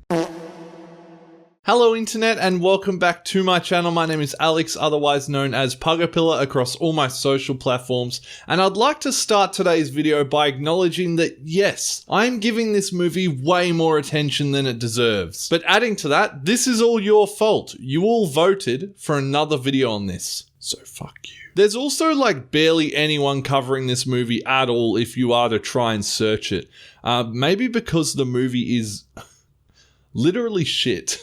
Hello internet and welcome back to my channel. My name is Alex, otherwise known as Puggapillar across all my social platforms, and I'd like to start today's video by acknowledging that yes, I'm giving this movie way more attention than it deserves. But adding to that, this is all your fault. You all voted for another video on this, so fuck you. There's also like barely anyone covering this movie at all if you are to try and search it. Maybe because the movie is literally shit.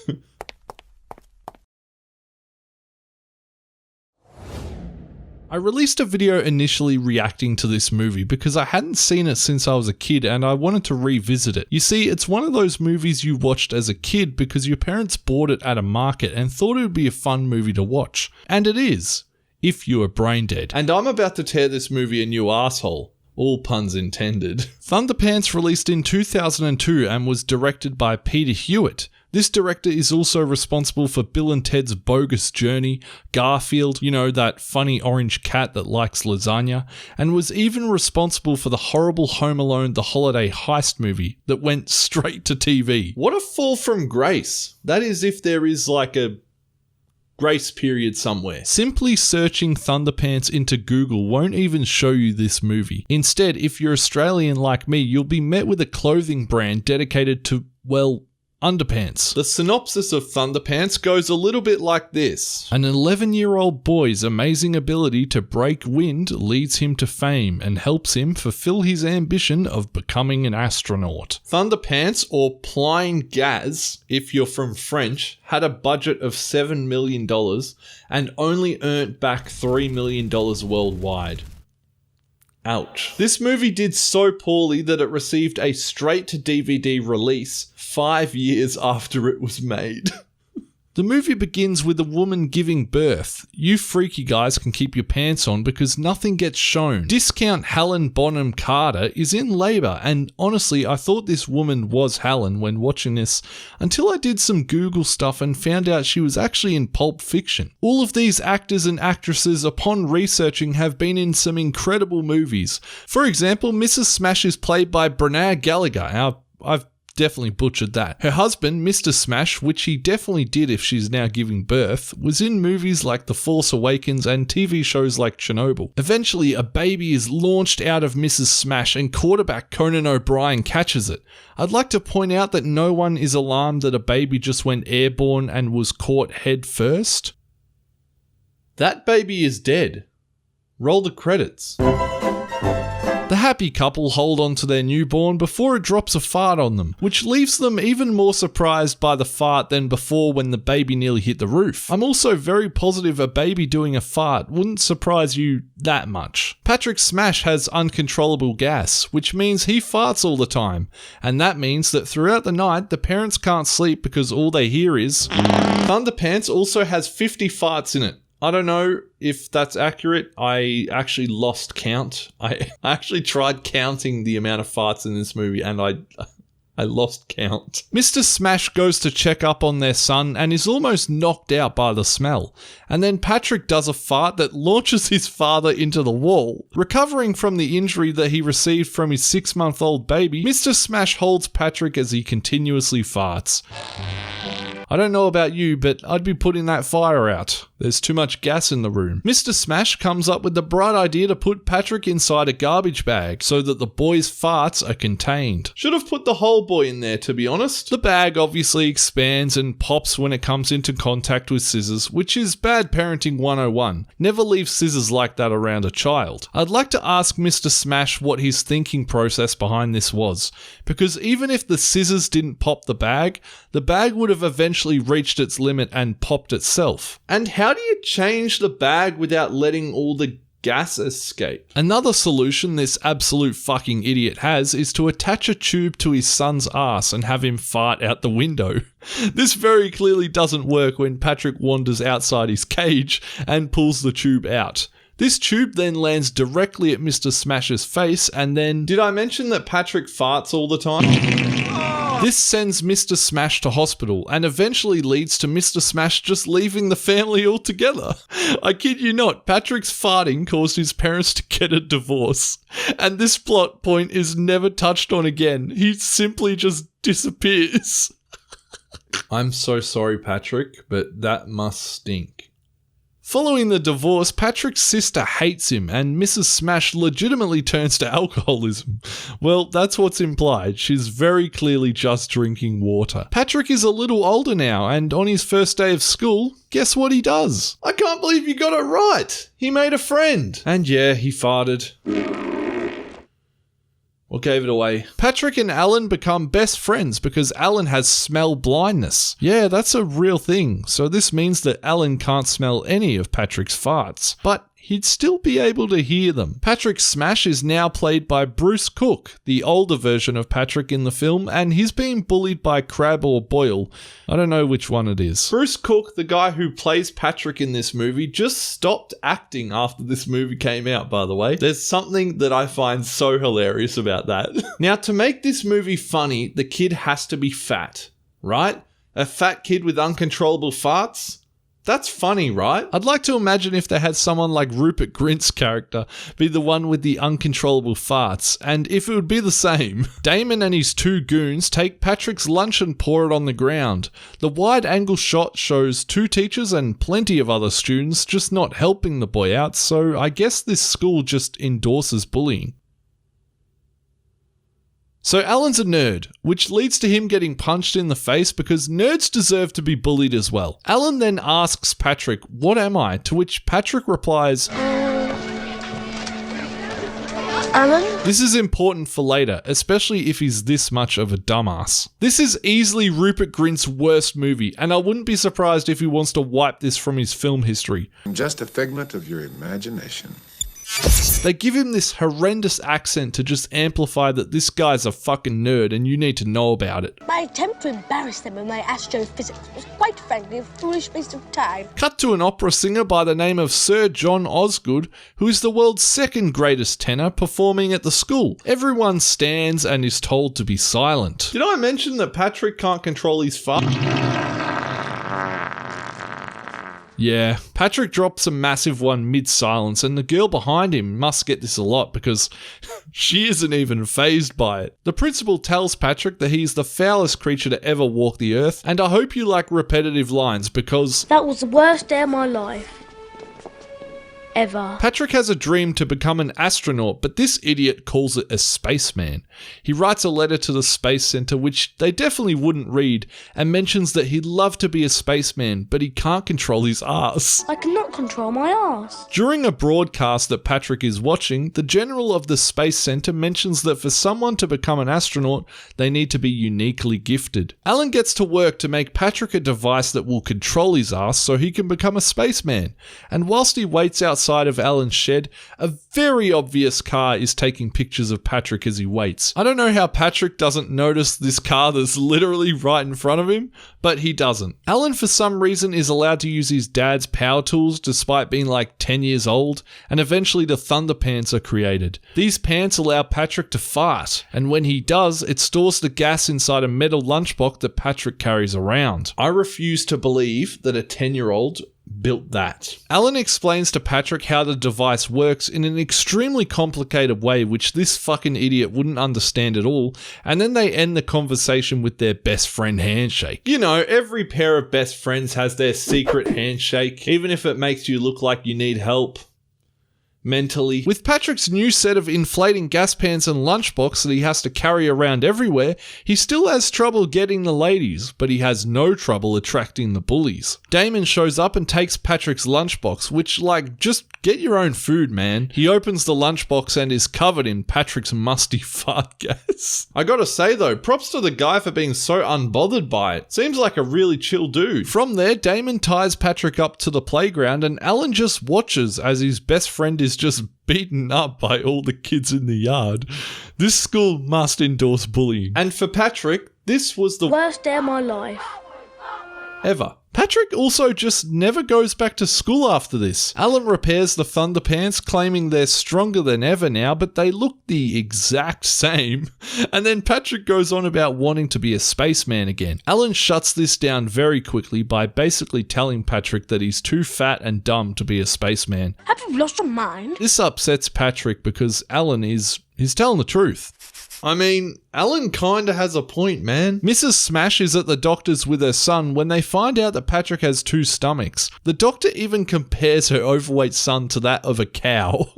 I released a video initially reacting to this movie because I hadn't seen it since I was a kid and I wanted to revisit it. You see, it's one of those movies you watched as a kid because your parents bought it at a market and thought it would be a fun movie to watch. And it is, if you are brain dead. And I'm about to tear this movie a new asshole. All puns intended. Thunderpants released in 2002 and was directed by Peter Hewitt. This director is also responsible for Bill and Ted's Bogus Journey, Garfield, you know, that funny orange cat that likes lasagna, and was even responsible for the horrible Home Alone: The Holiday Heist movie that went straight to TV. What a fall from grace. That is if there is like a grace period somewhere. Simply searching Thunderpants into Google won't even show you this movie. Instead, if you're Australian like me, you'll be met with a clothing brand dedicated to, well, underpants. The synopsis of Thunderpants goes a little bit like this. An 11-year-old boy's amazing ability to break wind leads him to fame and helps him fulfill his ambition of becoming an astronaut. Thunderpants, or Plain Gaz, if you're from French, had a budget of $7 million and only earned back $3 million worldwide. Ouch. This movie did so poorly that it received a straight-to-DVD release 5 years after it was made. The movie begins with a woman giving birth. You freaky guys can keep your pants on because nothing gets shown. Discount Helen Bonham Carter is in labour, and honestly I thought this woman was Helen when watching this until I did some Google stuff and found out she was actually in Pulp Fiction. All of these actors and actresses upon researching have been in some incredible movies. For example, Mrs. Smash is played by Brenna Gallagher. I've definitely butchered that. Her husband, Mr. Smash, which he definitely did if she's now giving birth, was in movies like The Force Awakens and TV shows like Chernobyl. Eventually, a baby is launched out of Mrs. Smash and quarterback Conan O'Brien catches it. I'd like to point out that no one is alarmed that a baby just went airborne and was caught head first. That baby is dead. Roll the credits. The happy couple hold on to their newborn before it drops a fart on them, which leaves them even more surprised by the fart than before when the baby nearly hit the roof. I'm also very positive a baby doing a fart wouldn't surprise you that much. Patrick Smash has uncontrollable gas, which means he farts all the time, and that means that throughout the night the parents can't sleep because all they hear is Thunderpants also has 50 farts in it. I don't know if that's accurate. I actually lost count. I actually tried counting the amount of farts in this movie and I lost count. Mr. Smash goes to check up on their son and is almost knocked out by the smell. And then Patrick does a fart that launches his father into the wall. Recovering from the injury that he received from his 6-month-old baby, Mr. Smash holds Patrick as he continuously farts. I don't know about you, but I'd be putting that fire out. There's too much gas in the room. Mr. Smash comes up with the bright idea to put Patrick inside a garbage bag so that the boy's farts are contained. Should have put the whole boy in there, to be honest. The bag obviously expands and pops when it comes into contact with scissors, which is bad parenting 101. Never leave scissors like that around a child. I'd like to ask Mr. Smash what his thinking process behind this was, because even if the scissors didn't pop the bag would have eventually reached its limit and popped itself. And how do you change the bag without letting all the gas escape? Another solution this absolute fucking idiot has is to attach a tube to his son's ass and have him fart out the window. This very clearly doesn't work when Patrick wanders outside his cage and pulls the tube out. This tube then lands directly at Mr. Smash's face and then... Did I mention that Patrick farts all the time? This sends Mr. Smash to hospital and eventually leads to Mr. Smash just leaving the family altogether. I kid you not, Patrick's farting caused his parents to get a divorce. And this plot point is never touched on again. He simply just disappears. I'm so sorry, Patrick, but that must stink. Following the divorce, Patrick's sister hates him and Mrs. Smash legitimately turns to alcoholism. Well, that's what's implied. She's very clearly just drinking water. Patrick is a little older now and on his first day of school, guess what he does? I can't believe you got it right. He made a friend. And yeah, he farted. Or gave it away. Patrick and Alan become best friends because Alan has smell blindness. Yeah, that's a real thing. So this means that Alan can't smell any of Patrick's farts. But he'd still be able to hear them. Patrick's smash is now played by Bruce Cook, the older version of Patrick in the film, and he's being bullied by Crab or Boyle. I don't know which one it is. Bruce Cook, the guy who plays Patrick in this movie, just stopped acting after this movie came out, by the way. There's something that I find so hilarious about that. Now, to make this movie funny, the kid has to be fat, right? A fat kid with uncontrollable farts? That's funny, right? I'd like to imagine if they had someone like Rupert Grint's character be the one with the uncontrollable farts, and if it would be the same. Damon and his two goons take Patrick's lunch and pour it on the ground. The wide-angle shot shows two teachers and plenty of other students just not helping the boy out, so I guess this school just endorses bullying. So Alan's a nerd, which leads to him getting punched in the face because nerds deserve to be bullied as well. Alan then asks Patrick, "What am I?" To which Patrick replies, Alan? This is important for later, especially if he's this much of a dumbass. This is easily Rupert Grint's worst movie, and I wouldn't be surprised if he wants to wipe this from his film history. I'm just a figment of your imagination. They give him this horrendous accent to just amplify that this guy's a fucking nerd and you need to know about it. My attempt to embarrass them in my astrophysics was quite frankly a foolish waste of time. Cut to an opera singer by the name of Sir John Osgood, who is the world's second greatest tenor, performing at the school. Everyone stands and is told to be silent. Did I mention that Patrick can't control his fart? Yeah, Patrick drops a massive one mid-silence and the girl behind him must get this a lot because she isn't even fazed by it. The principal tells Patrick that he's the foulest creature to ever walk the earth, and I hope you like repetitive lines because that was the worst day of my life. Ever. Patrick has a dream to become an astronaut, but this idiot calls it a spaceman. He writes a letter to the Space Center, which they definitely wouldn't read, and mentions that he'd love to be a spaceman, but he can't control his arse. I cannot control my arse. During a broadcast that Patrick is watching, the general of the Space Center mentions that for someone to become an astronaut, they need to be uniquely gifted. Alan gets to work to make Patrick a device that will control his arse so he can become a spaceman, and whilst he waits outside of Alan's shed, a very obvious car is taking pictures of Patrick as he waits. I don't know how Patrick doesn't notice this car that's literally right in front of him, but he doesn't. Alan, for some reason, is allowed to use his dad's power tools despite being like 10 years old, and eventually the Thunderpants are created. These pants allow Patrick to fart, and when he does, it stores the gas inside a metal lunchbox that Patrick carries around. I refuse to believe that a 10-year-old built that. Alan explains to Patrick how the device works in an extremely complicated way which this fucking idiot wouldn't understand at all, and then they end the conversation with their best friend handshake. You know, every pair of best friends has their secret handshake, even if it makes you look like you need help. Mentally. With Patrick's new set of inflating gas pans and lunchbox that he has to carry around everywhere, he still has trouble getting the ladies, but he has no trouble attracting the bullies. Damon shows up and takes Patrick's lunchbox, which, like, just get your own food, man. He opens the lunchbox and is covered in Patrick's musty fart gas. I gotta say though, props to the guy for being so unbothered by it. Seems like a really chill dude. From there, Damon ties Patrick up to the playground and Alan just watches as his best friend is just beaten up by all the kids in the yard. This school must endorse bullying. And for Patrick, this was the worst day of my life. Ever. Patrick also just never goes back to school after this. Alan repairs the Thunderpants, claiming they're stronger than ever now, but they look the exact same. And then Patrick goes on about wanting to be a spaceman again. Alan shuts this down very quickly by basically telling Patrick that he's too fat and dumb to be a spaceman. Have you lost your mind? This upsets Patrick because Alan is telling the truth. I mean, Alan kinda has a point, man. Mrs. Smash is at the doctor's with her son when they find out that Patrick has 2 stomachs. The doctor even compares her overweight son to that of a cow.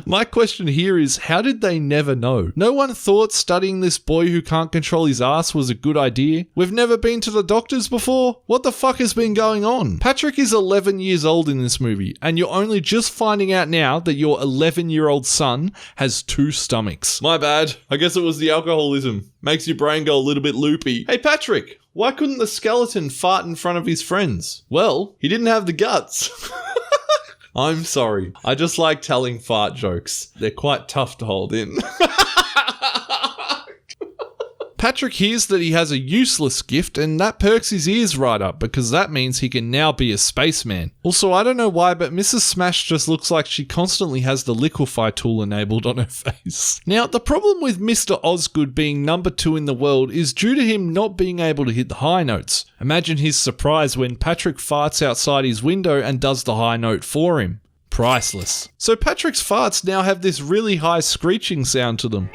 My question here is, how did they never know? No one thought studying this boy who can't control his ass was a good idea? We've never been to the doctors before? What the fuck has been going on? Patrick is 11 years old in this movie, and you're only just finding out now that your 11-year-old son has 2 stomachs. My bad. I guess it was the alcoholism. Makes your brain go a little bit loopy. Hey Patrick, why couldn't the skeleton fart in front of his friends? Well, he didn't have the guts. I'm sorry. I just like telling fart jokes. They're quite tough to hold in. Patrick hears that he has a useless gift, and that perks his ears right up because that means he can now be a spaceman. Also, I don't know why, but Mrs. Smash just looks like she constantly has the liquefy tool enabled on her face. Now, the problem with Mr. Osgood being number 2 in the world is due to him not being able to hit the high notes. Imagine his surprise when Patrick farts outside his window and does the high note for him. Priceless. So Patrick's farts now have this really high screeching sound to them.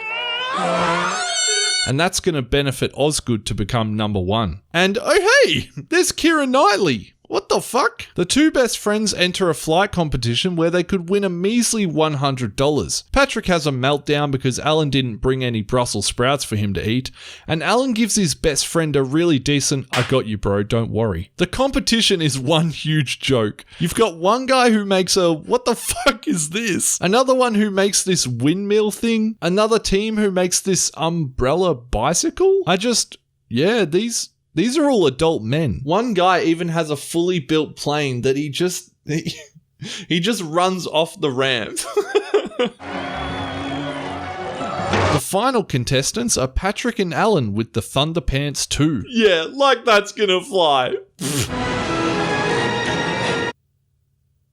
And that's going to benefit Osgood to become number 1. And oh hey, there's Keira Knightley. What the fuck? The 2 best friends enter a flight competition where they could win a measly $100. Patrick has a meltdown because Alan didn't bring any Brussels sprouts for him to eat, and Alan gives his best friend a really decent, "I got you bro, don't worry." The competition is one huge joke. You've got one guy who makes a "what the fuck is this?" Another one who makes this windmill thing, another team who makes this umbrella bicycle. These are all adult men. One guy even has a fully built plane that he just runs off the ramp. The final contestants are Patrick and Alan with the Thunderpants 2. Yeah, like that's gonna fly.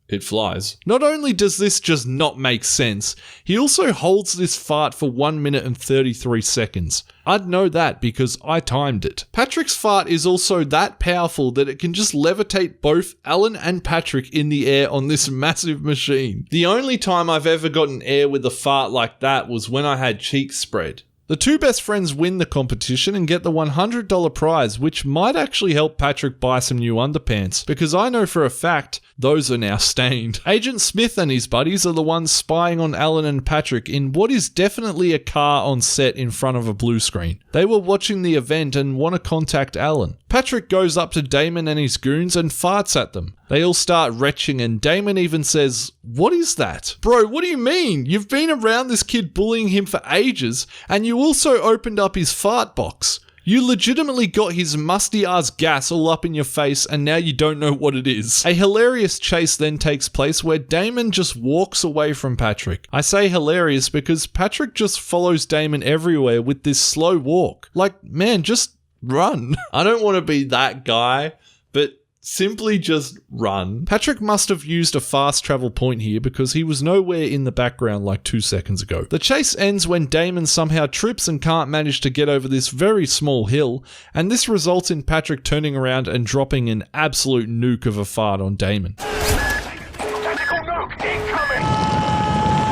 It flies. Not only does this just not make sense, he also holds this fart for 1 minute and 33 seconds. I'd know that because I timed it. Patrick's fart is also that powerful that it can just levitate both Alan and Patrick in the air on this massive machine. The only time I've ever gotten air with a fart like that was when I had cheeks spread. The 2 best friends win the competition and get the $100 prize, which might actually help Patrick buy some new underpants, because I know for a fact those are now stained. Agent Smith and his buddies are the ones spying on Alan and Patrick in what is definitely a car on set in front of a blue screen. They were watching the event and want to contact Alan. Patrick goes up to Damon and his goons and farts at them. They all start retching and Damon even says, "What is that?" "Bro, what do you mean? You've been around this kid bullying him for ages, and you also opened up his fart box. You legitimately got his musty-ass gas all up in your face and now you don't know what it is." A hilarious chase then takes place where Damon just walks away from Patrick. I say hilarious because Patrick just follows Damon everywhere with this slow walk. Like, man, just run. I don't want to be that guy, but simply just run. Patrick must have used a fast travel point here because he was nowhere in the background like 2 seconds ago. The chase ends when Damon somehow trips and can't manage to get over this very small hill, and this results in Patrick turning around and dropping an absolute nuke of a fart on Damon.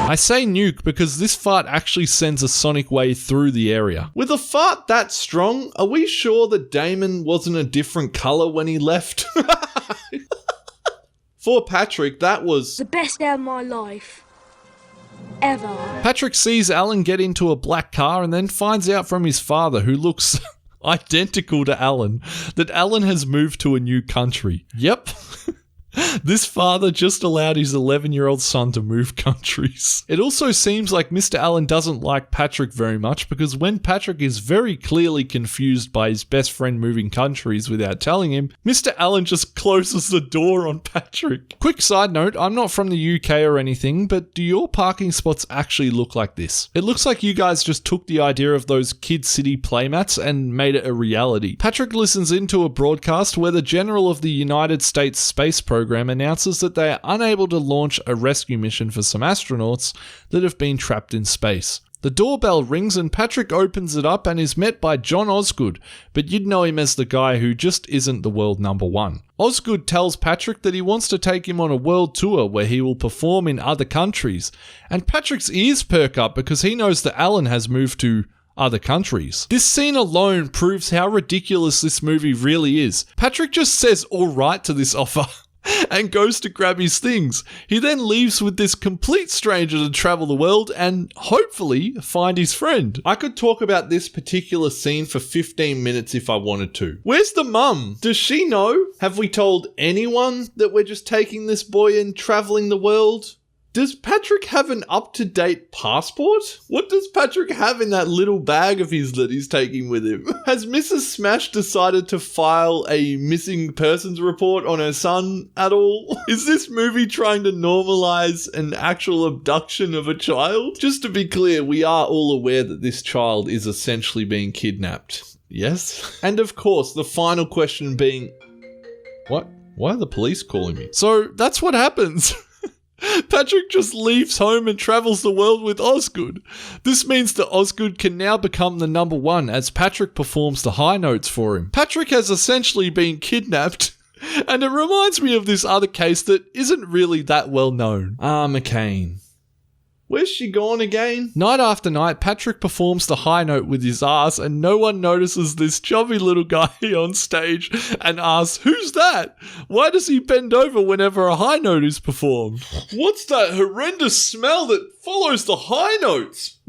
I say nuke because this fart actually sends a sonic wave through the area. With a fart that strong, are we sure that Damon wasn't a different colour when he left? For Patrick, that was The best day of my life. Ever. Patrick sees Alan get into a black car and then finds out from his father, who looks identical to Alan, that Alan has moved to a new country. Yep. This father just allowed his 11-year-old son to move countries. It also seems like Mr. Allen doesn't like Patrick very much because when Patrick is very clearly confused by his best friend moving countries without telling him, Mr. Allen just closes the door on Patrick. Quick side note, I'm not from the UK or anything, but do your parking spots actually look like this? It looks like you guys just took the idea of those Kid City playmats and made it a reality. Patrick listens into a broadcast where the General of the United States Space Program announces that they are unable to launch a rescue mission for some astronauts that have been trapped in space. The doorbell rings and Patrick opens it up and is met by John Osgood, but you'd know him as the guy who just isn't the world number one. Osgood tells Patrick that he wants to take him on a world tour where he will perform in other countries, and Patrick's ears perk up because he knows that Alan has moved to other countries. This scene alone proves how ridiculous this movie really is. Patrick just says alright to this offer and goes to grab his things. He then leaves with this complete stranger to travel the world and hopefully find his friend. I could talk about this particular scene for 15 minutes if I wanted to. Where's the mum? Does she know? Have we told anyone that we're just taking this boy and traveling the world? Does Patrick have an up-to-date passport? What does Patrick have in that little bag of his that he's taking with him? Has Mrs. Smash decided to file a missing persons report on her son at all? Is this movie trying to normalize an actual abduction of a child? Just to be clear, we are all aware that this child is essentially being kidnapped. Yes? And of course, the final question being, what? Why are the police calling me? So that's what happens. Patrick just leaves home and travels the world with Osgood. This means that Osgood can now become the number one as Patrick performs the high notes for him. Patrick has essentially been kidnapped, and it reminds me of this other case that isn't really that well known. McCain. Where's she gone again? Night after night, Patrick performs the high note with his ass and no one notices this chubby little guy on stage and asks, who's that? Why does he bend over whenever a high note is performed? What's that horrendous smell that follows the high notes?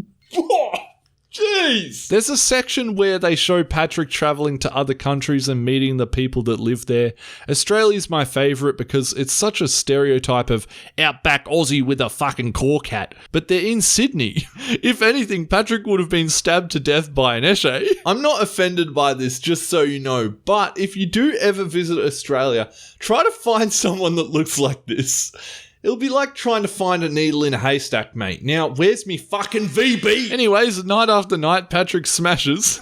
Jeez! There's a section where they show Patrick travelling to other countries and meeting the people that live there. Australia's my favourite because it's such a stereotype of outback Aussie with a fucking cork hat. But they're in Sydney. If anything, Patrick would have been stabbed to death by an Esche. I'm not offended by this, just so you know, but if you do ever visit Australia, try to find someone that looks like this. It'll be like trying to find a needle in a haystack, mate. Now, where's me fucking VB? Anyways, night after night, Patrick smashes.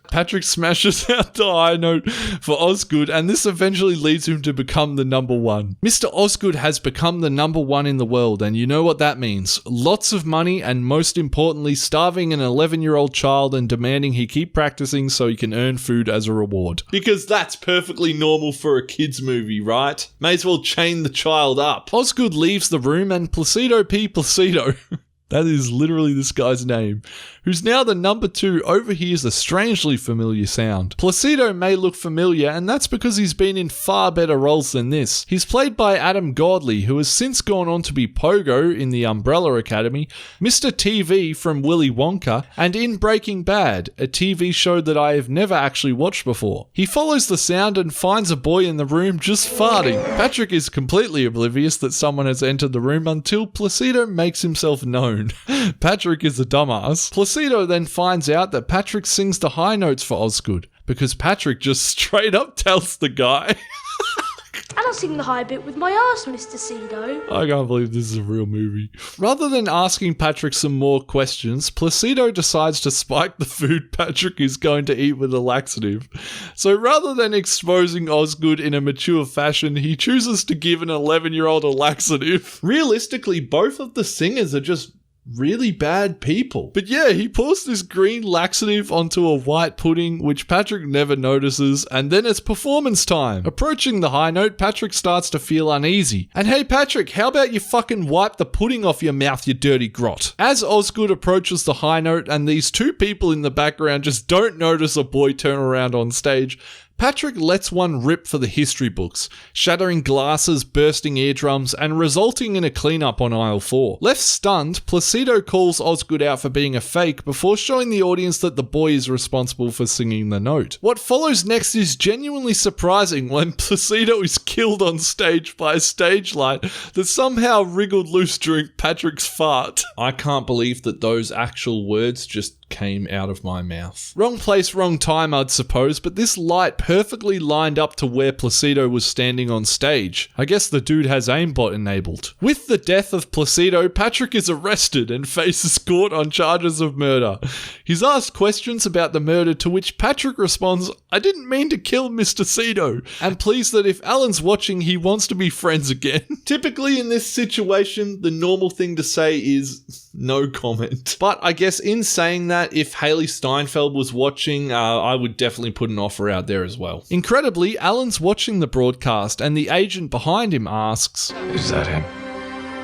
Patrick smashes out the high note for Osgood, and this eventually leads him to become the number one. Mr. Osgood has become the number one in the world, and you know what that means. Lots of money, and most importantly, starving an 11-year-old child and demanding he keep practicing so he can earn food as a reward. Because that's perfectly normal for a kid's movie, right? May as well chain the child up. Osgood leaves the room, and Placido P. Placido... that is literally this guy's name, who's now the number two, overhears a strangely familiar sound. Placido may look familiar, and that's because he's been in far better roles than this. He's played by Adam Godley, who has since gone on to be Pogo in The Umbrella Academy, Mr. TV from Willy Wonka, and in Breaking Bad, a TV show that I have never actually watched before. He follows the sound and finds a boy in the room just farting. Patrick is completely oblivious that someone has entered the room until Placido makes himself known. Patrick is a dumbass. Placido then finds out that Patrick sings the high notes for Osgood, because Patrick just straight up tells the guy. And I'll sing the high bit with my arse, Mr. Cedo. I can't believe this is a real movie. Rather than asking Patrick some more questions, Placido decides to spike the food Patrick is going to eat with a laxative. So rather than exposing Osgood in a mature fashion, he chooses to give an 11-year-old a laxative. Realistically, both of the singers are just really bad people. But yeah, he pours this green laxative onto a white pudding, which Patrick never notices, and then it's performance time. Approaching the high note, Patrick starts to feel uneasy. And hey Patrick, how about you fucking wipe the pudding off your mouth, you dirty grot? As Osgood approaches the high note and these two people in the background just don't notice a boy turn around on stage, Patrick lets one rip for the history books, shattering glasses, bursting eardrums, and resulting in a cleanup on aisle 4. Left stunned, Placido calls Osgood out for being a fake before showing the audience that the boy is responsible for singing the note. What follows next is genuinely surprising when Placido is killed on stage by a stage light that somehow wriggled loose during Patrick's fart. I can't believe that those actual words just came out of my mouth. Wrong place, wrong time, I'd suppose, but this light perfectly lined up to where Placido was standing on stage. I guess the dude has aimbot enabled. With the death of Placido, Patrick is arrested and faces court on charges of murder. He's asked questions about the murder, to which Patrick responds, I didn't mean to kill Mr. Cedo, and pleads that if Alan's watching, he wants to be friends again. Typically in this situation, the normal thing to say is no comment. But I guess in saying that, if Haley Steinfeld was watching, I would definitely put an offer out there as well. Incredibly, Alan's watching the broadcast and the agent behind him asks, Is that him?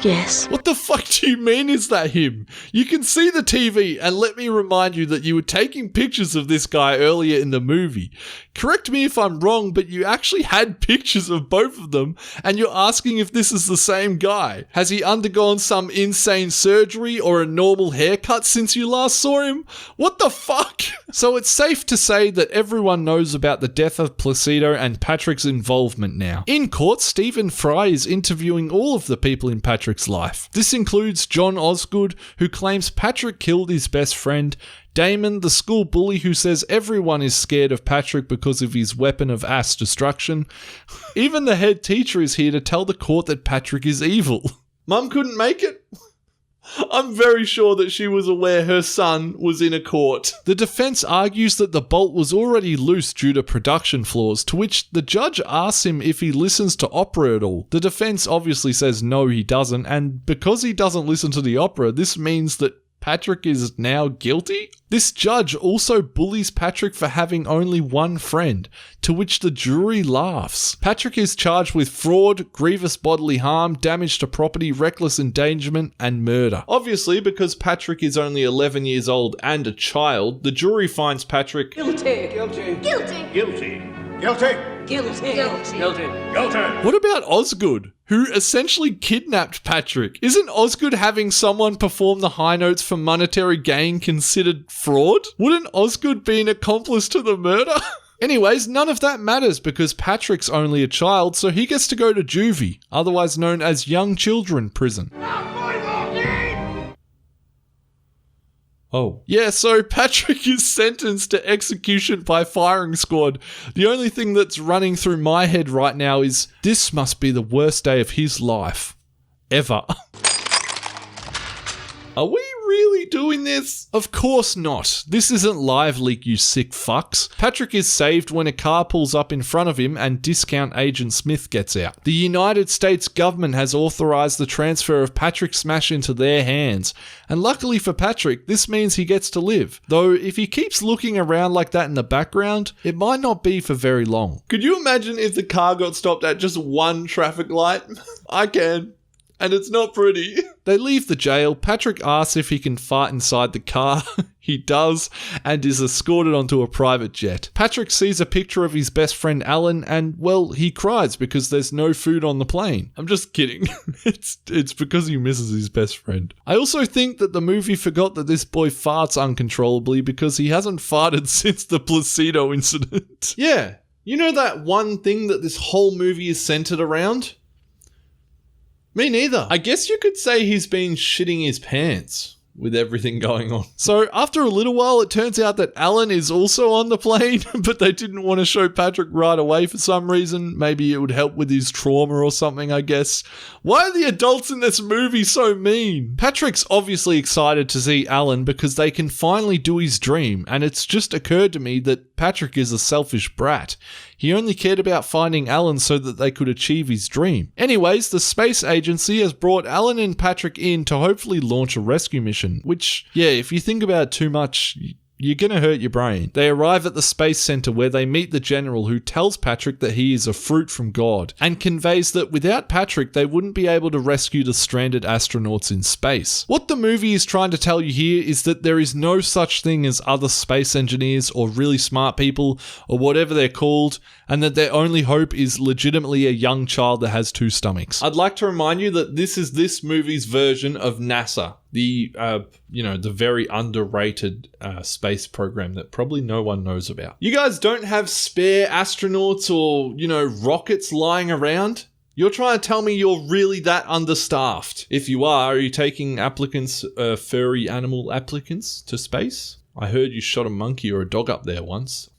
Yes. What the fuck do you mean is that him? You can see the TV, and let me remind you that you were taking pictures of this guy earlier in the movie. Correct me if I'm wrong, but you actually had pictures of both of them, and you're asking if this is the same guy. Has he undergone some insane surgery or a normal haircut since you last saw him? What the fuck? So it's safe to say that everyone knows about the death of Placido and Patrick's involvement now. In court, Stephen Fry is interviewing all of the people in Patrick's life. This includes John Osgood, who claims Patrick killed his best friend, Damon, the school bully who says everyone is scared of Patrick because of his weapon of mass destruction. Even the head teacher is here to tell the court that Patrick is evil. Mum couldn't make it? I'm very sure that she was aware her son was in a court. The defense argues that the bolt was already loose due to production flaws, to which the judge asks him if he listens to opera at all. The defense obviously says no, he doesn't, and because he doesn't listen to the opera, this means that Patrick is now guilty? This judge also bullies Patrick for having only one friend, to which the jury laughs. Patrick is charged with fraud, grievous bodily harm, damage to property, reckless endangerment, and murder. Obviously, because Patrick is only 11 years old and a child, the jury finds Patrick Guilty. Guilty. Guilty. Guilty. Guilty. Guilty. Guilty. Guilty. What about Osgood, who essentially kidnapped Patrick? Isn't Osgood having someone perform the high notes for monetary gain considered fraud? Wouldn't Osgood be an accomplice to the murder? Anyways, none of that matters because Patrick's only a child, so he gets to go to juvie, otherwise known as young children prison. Oh. Yeah, so Patrick is sentenced to execution by firing squad. The only thing that's running through my head right now is, this must be the worst day of his life. Ever. Are we really doing this? Of course not. This isn't Live Leak, you sick fucks. Patrick is saved when a car pulls up in front of him and discount agent Smith gets out. The United States government has authorized the transfer of Patrick Smash into their hands. And luckily for Patrick, this means he gets to live. Though if he keeps looking around like that in the background, it might not be for very long. Could you imagine if the car got stopped at just one traffic light? I can. And it's not pretty. They leave the jail. Patrick asks if he can fart inside the car. He does, and is escorted onto a private jet. Patrick sees a picture of his best friend Alan, and, well, he cries because there's no food on the plane. I'm just kidding. It's because he misses his best friend. I also think that the movie forgot that this boy farts uncontrollably because he hasn't farted since the Placido incident. Yeah, you know that one thing that this whole movie is centered around? Me neither. I guess you could say he's been shitting his pants with everything going on. So after a little while, it turns out that Alan is also on the plane, but they didn't want to show Patrick right away for some reason. Maybe it would help with his trauma or something, I guess. Why are the adults in this movie so mean? Patrick's obviously excited to see Alan because they can finally do his dream, and it's just occurred to me that Patrick is a selfish brat. He only cared about finding Alan so that they could achieve his dream. Anyways, the space agency has brought Alan and Patrick in to hopefully launch a rescue mission, which, yeah, if you think about it too much, you're gonna hurt your brain. They arrive at the space center where they meet the general who tells Patrick that he is a fruit from God and conveys that without Patrick they wouldn't be able to rescue the stranded astronauts in space. What the movie is trying to tell you here is that there is no such thing as other space engineers or really smart people or whatever they're called, and that their only hope is legitimately a young child that has two stomachs. I'd like to remind you that this is this movie's version of NASA. The very underrated space program that probably no one knows about. You guys don't have spare astronauts or, rockets lying around? You're trying to tell me you're really that understaffed? If you are you taking applicants, furry animal applicants to space? I heard you shot a monkey or a dog up there once.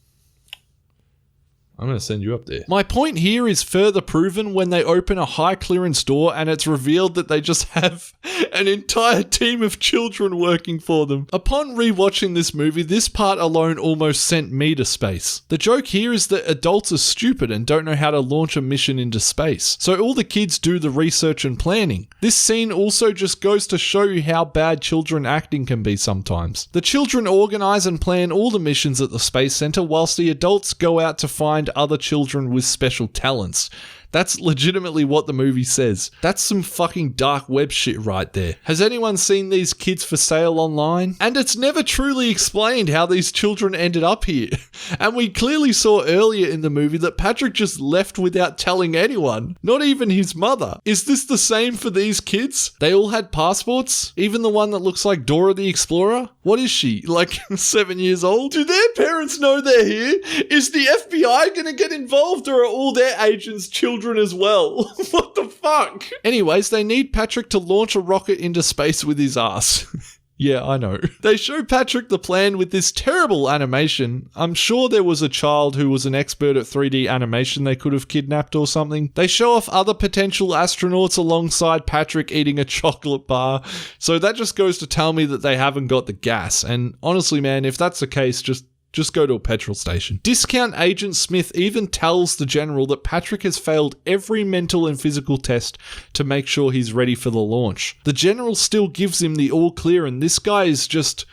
I'm going to send you up there. My point here is further proven when they open a high clearance door and it's revealed that they just have an entire team of children working for them. Upon rewatching this movie, this part alone almost sent me to space. The joke here is that adults are stupid and don't know how to launch a mission into space, so all the kids do the research and planning. This scene also just goes to show you how bad children acting can be sometimes. The children organize and plan all the missions at the space center whilst the adults go out to find other children with special talents. That's legitimately what the movie says. That's some fucking dark web shit right there. Has anyone seen these kids for sale online? And it's never truly explained how these children ended up here. And we clearly saw earlier in the movie that Patrick just left without telling anyone, not even his mother. Is this the same for these kids? They all had passports? Even the one that looks like Dora the Explorer? What is she, like 7 years old? Do their parents know they're here? Is the FBI gonna get involved, or are all their agents children as well? What the fuck? Anyways, they need Patrick to launch a rocket into space with his ass. Yeah, I know. They show Patrick the plan with this terrible animation. I'm sure there was a child who was an expert at 3D animation they could have kidnapped or something. They show off other potential astronauts alongside Patrick eating a chocolate bar. So that just goes to tell me that they haven't got the gas. And honestly, man, if that's the case, just go to a petrol station. Discount Agent Smith even tells the general that Patrick has failed every mental and physical test to make sure he's ready for the launch. The general still gives him the all clear, and this guy is just,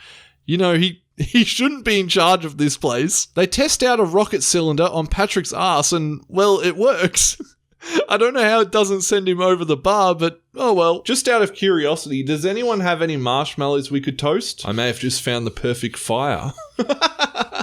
he shouldn't be in charge of this place. They test out a rocket cylinder on Patrick's ass and, well, it works. I don't know how it doesn't send him over the bar, but oh well. Just out of curiosity, does anyone have any marshmallows we could toast? I may have just found the perfect fire.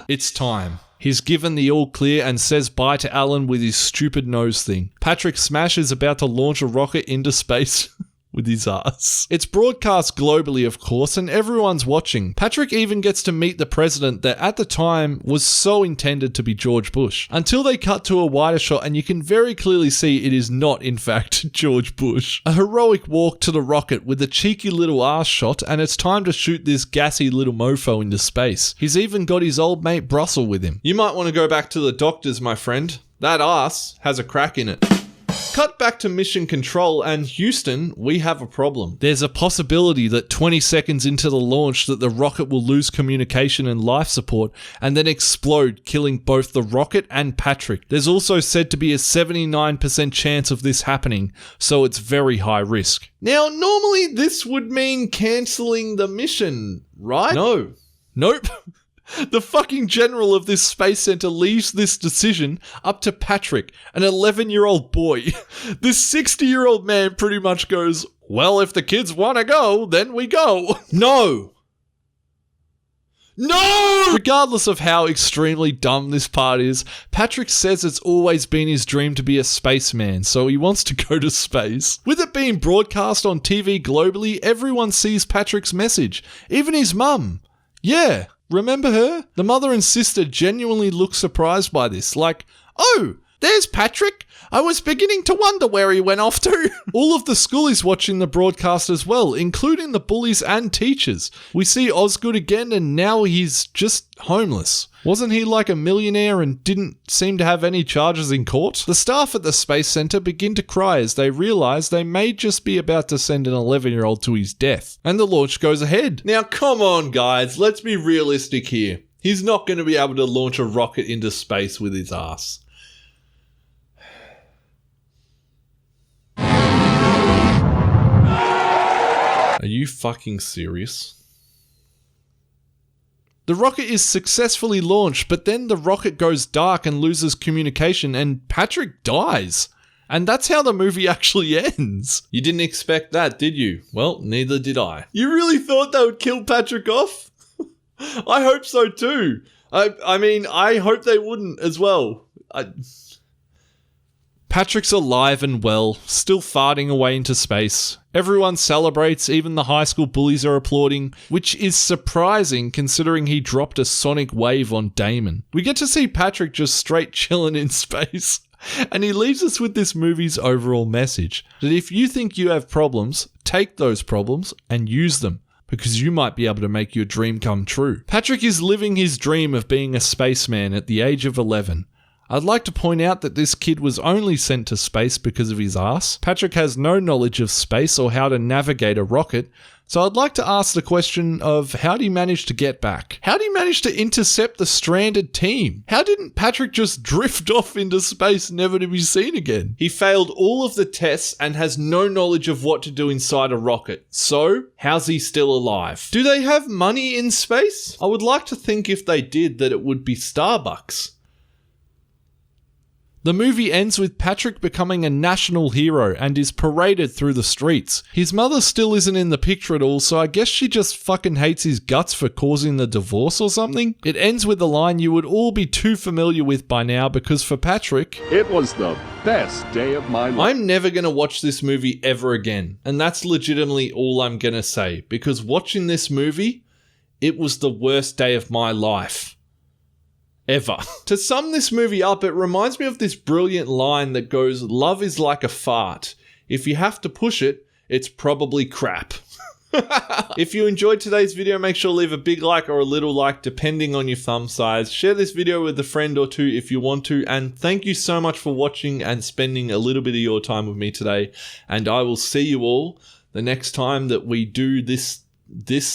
It's time. He's given the all clear and says bye to Alan with his stupid nose thing. Patrick Smash is about to launch a rocket into space with his ass. It's broadcast globally, of course, and everyone's watching. Patrick even gets to meet the president that at the time was so intended to be George Bush. Until they cut to a wider shot and you can very clearly see it is not, in fact, George Bush. A heroic walk to the rocket with a cheeky little ass shot, and it's time to shoot this gassy little mofo into space. He's even got his old mate Brussel with him. You might want to go back to the doctors, my friend. That ass has a crack in it. Cut back to Mission Control, and Houston, we have a problem. There's a possibility that 20 seconds into the launch that the rocket will lose communication and life support and then explode, killing both the rocket and Patrick. There's also said to be a 79% chance of this happening, so it's very high risk. Now, normally this would mean cancelling the mission, right? No. Nope. The fucking general of this space center leaves this decision up to Patrick, an 11-year-old boy. This 60-year-old man pretty much goes, well, if the kids want to go, then we go. No! Regardless of how extremely dumb this part is, Patrick says it's always been his dream to be a spaceman, so he wants to go to space. With it being broadcast on TV globally, everyone sees Patrick's message, even his mum. Yeah. Remember her? The mother and sister genuinely look surprised by this, like, oh, there's Patrick. I was beginning to wonder where he went off to. All of the school is watching the broadcast as well, including the bullies and teachers. We see Osgood again, and now he's just homeless. Wasn't he like a millionaire and didn't seem to have any charges in court? The staff at the Space Center begin to cry as they realize they may just be about to send an 11-year-old to his death. And the launch goes ahead. Now, come on, guys. Let's be realistic here. He's not going to be able to launch a rocket into space with his ass. Are you fucking serious? The rocket is successfully launched, but then the rocket goes dark and loses communication and Patrick dies. And that's how the movie actually ends. You didn't expect that, did you? Well, neither did I. You really thought they would kill Patrick off? I hope so too. I mean, I hope they wouldn't as well. Patrick's alive and well, still farting away into space. Everyone celebrates, even the high school bullies are applauding, which is surprising considering he dropped a sonic wave on Damon. We get to see Patrick just straight chilling in space. And he leaves us with this movie's overall message, that if you think you have problems, take those problems and use them, because you might be able to make your dream come true. Patrick is living his dream of being a spaceman at the age of 11. I'd like to point out that this kid was only sent to space because of his ass. Patrick has no knowledge of space or how to navigate a rocket, so I'd like to ask the question of how did he manage to get back? How did he manage to intercept the stranded team? How didn't Patrick just drift off into space never to be seen again? He failed all of the tests and has no knowledge of what to do inside a rocket. So, how's he still alive? Do they have money in space? I would like to think if they did that it would be Starbucks. The movie ends with Patrick becoming a national hero and is paraded through the streets. His mother still isn't in the picture at all, so I guess she just fucking hates his guts for causing the divorce or something. It ends with a line you would all be too familiar with by now, because for Patrick, it was the best day of my life. I'm never going to watch this movie ever again. And that's legitimately all I'm going to say, because watching this movie, it was the worst day of my life. Ever. To sum this movie up, it reminds me of this brilliant line that goes, "Love is like a fart. If you have to push it, it's probably crap." If you enjoyed today's video, make sure to leave a big like or a little like, depending on your thumb size. Share this video with a friend or two if you want to. And thank you so much for watching and spending a little bit of your time with me today. And I will see you all the next time that we do this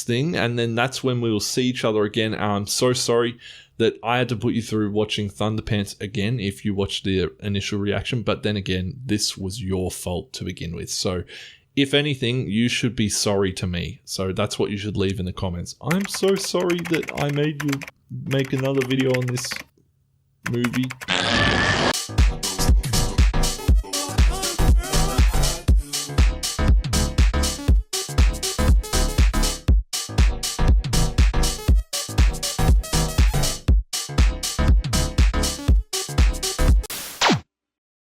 thing. And then that's when we will see each other again. I'm so sorry that I had to put you through watching Thunderpants again if you watched the initial reaction. But then again, this was your fault to begin with. So if anything, you should be sorry to me. So that's what you should leave in the comments. I'm so sorry that I made you make another video on this movie.